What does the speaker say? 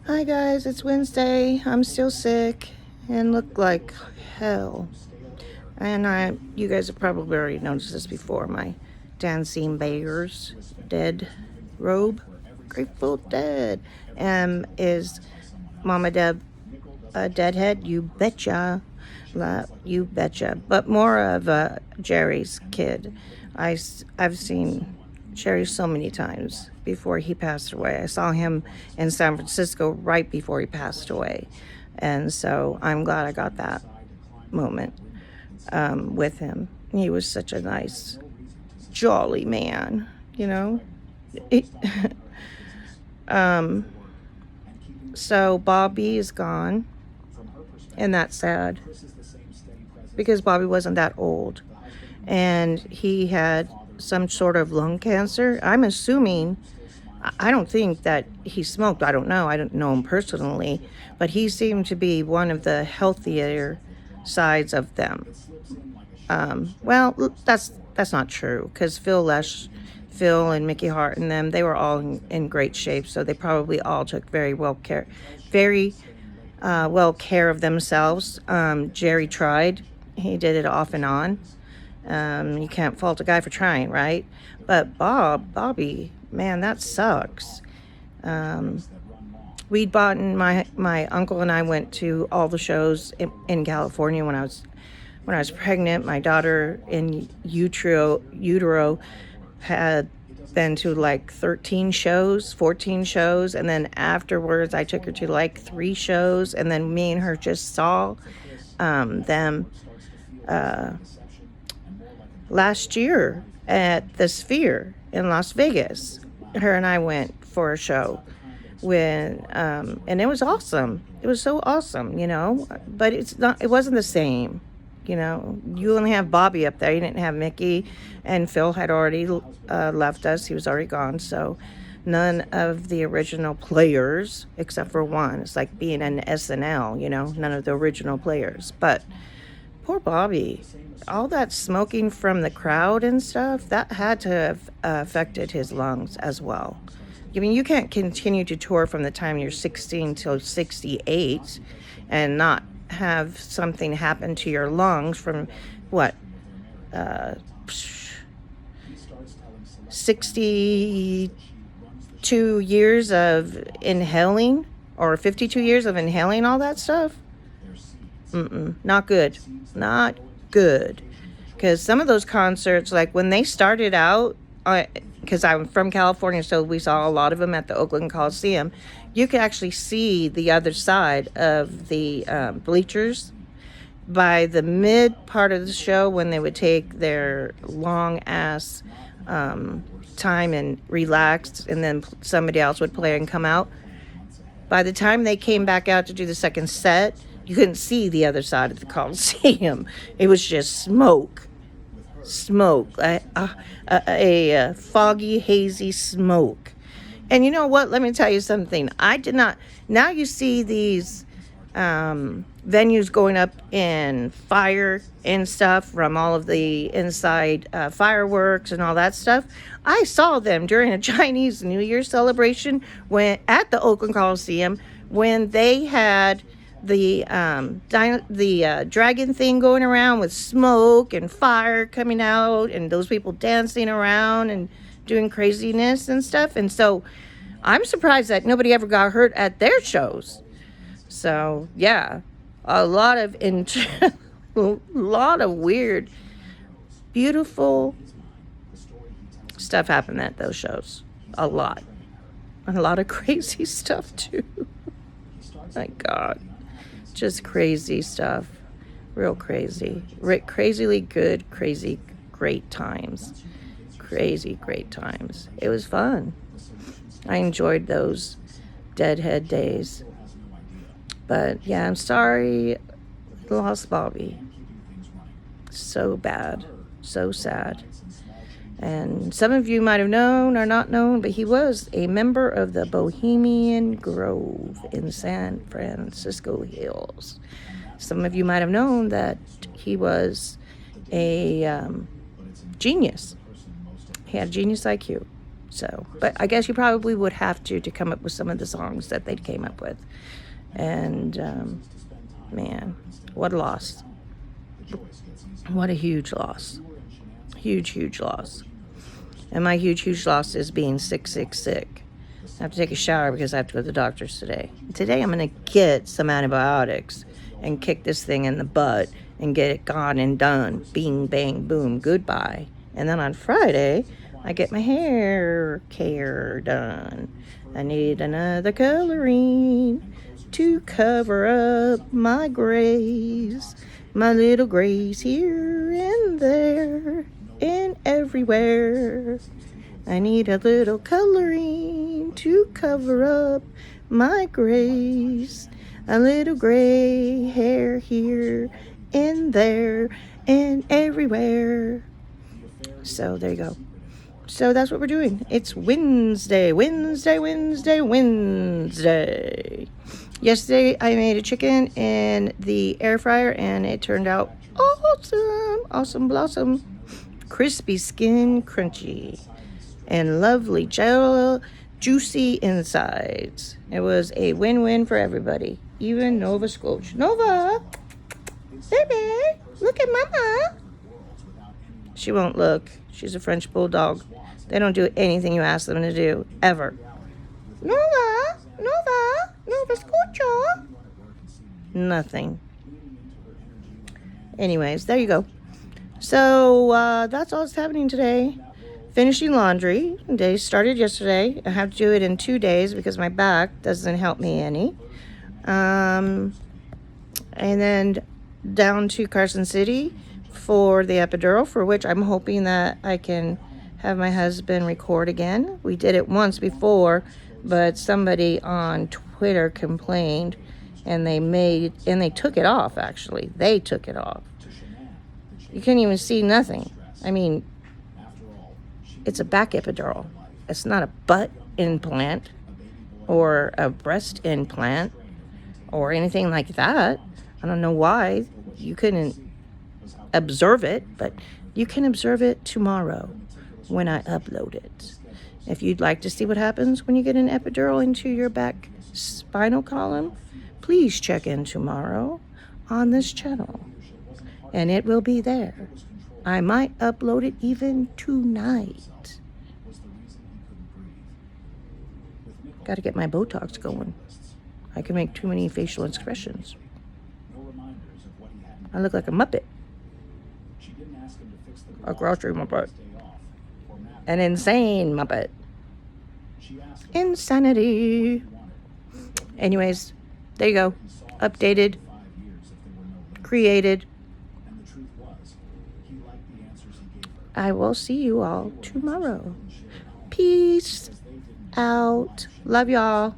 Hi guys, it's Wednesday. I'm still sick and look like hell. And you guys have probably already noticed this before. My Dancing Bears dead robe, Grateful Dead, is Mama Deb a deadhead? You betcha, you betcha. But more of Jerry's kid. I've seen Jerry so many times before he passed away. I saw him in San Francisco right before he passed away. And so I'm glad I got that moment with him. He was such a nice, jolly man, you know? It- um, so Bobby is gone, and that's sad because Bobby wasn't that old. And he had some sort of lung cancer. I'm assuming, I don't think that he smoked. I don't know. I don't know him personally, but he seemed to be one of the healthier sides of them. That's not true because Phil and Mickey Hart and them, they were all in great shape, so they probably all took very well care of themselves. Jerry tried; he did it off and on. You can't fault a guy for trying, right? But Bobby, man, that sucks. Um, we'd bought, and my uncle and I went to all the shows in California when I was pregnant. My daughter in utero had been to like 13 shows, 14 shows, and then afterwards I took her to like 3 shows, and then me and her just saw them uh, last year at the Sphere in Las Vegas. Her and I went for a show and it was awesome. It was so awesome, but it wasn't the same. You only have Bobby up there. You didn't have Mickey, and Phil had already left us. He was already gone. So none of the original players, except for one. It's like being an SNL, none of the original players. But poor Bobby, all that smoking from the crowd and stuff, that had to have affected his lungs as well. I mean, you can't continue to tour from the time you're 16 till 68 and not have something happen to your lungs from what, uh, 62 years of inhaling or 52 years of inhaling all that stuff. Not good. Not good. Because some of those concerts, like when they started out, because I'm from California, so we saw a lot of them at the Oakland Coliseum. You could actually see the other side of the bleachers by the mid part of the show when they would take their long ass time and relax, and then somebody else would play and come out. By the time they came back out to do the second set, you couldn't see the other side of the Coliseum. It was just smoke, a foggy, hazy smoke. And you know what? Let me tell you something. I did not. Now you see these venues going up in fire and stuff from all of the inside fireworks and all that stuff. I saw them during a Chinese New Year celebration when at the Oakland Coliseum when they had the dragon thing going around with smoke and fire coming out and those people dancing around and doing craziness and stuff. And so I'm surprised that nobody ever got hurt at their shows. So yeah, a lot of a lot of weird, beautiful stuff happened at those shows. A lot of crazy stuff too. My God, just crazy stuff, real crazy, crazily good, crazy great times, crazy great times. It was fun. I enjoyed those Deadhead days. But yeah, I'm sorry, lost Bobby. So bad, so sad. And some of you might have known or not known, but he was a member of the Bohemian Grove in San Francisco Hills. Some of you might have known that he was a genius. He had genius IQ. So, but I guess you probably would have to come up with some of the songs that they came up with. And man, what a loss. What a huge loss. Huge, huge loss. And my huge, huge loss is being sick, sick, sick. I have to take a shower because I have to go to the doctor's today. Today I'm going to get some antibiotics and kick this thing in the butt and get it gone and done. Bing, bang, boom, goodbye. And then on Friday, I get my hair care done. I need another coloring to cover up my grays. My little grays here and there and everywhere. I need a little coloring to cover up my grays. A little gray hair here and there and everywhere. So there you go. So that's what we're doing. It's Wednesday. Yesterday I made a chicken in the air fryer and it turned out awesome. Awesome blossom. Crispy skin, crunchy. And lovely gel, juicy insides. It was a win-win for everybody. Even Nova Scotia. Nova! Baby! Look at Mama! She won't look. She's a French bulldog. They don't do anything you ask them to do, ever. Nova! Nova Scotia! Nothing. Anyways, there you go. So, that's all that's happening today. Finishing laundry. Day started yesterday. I have to do it in 2 days because my back doesn't help me any. And then down to Carson City for the epidural, for which I'm hoping that I can have my husband record again. We did it once before, but somebody on Twitter complained and they took it off, actually. They took it off. You can't even see nothing. I mean, it's a back epidural. It's not a butt implant or a breast implant or anything like that. I don't know why you couldn't observe it, but you can observe it tomorrow when I upload it. If you'd like to see what happens when you get an epidural into your back spinal column, please check in tomorrow on this channel, and it will be there. I might upload it even tonight. Got to get my Botox going. I can make too many facial expressions. I look like a Muppet. A grocery Muppet. An insane Muppet. Insanity. Anyways, there you go. Updated. Created. I will see you all tomorrow. Peace out. Love y'all.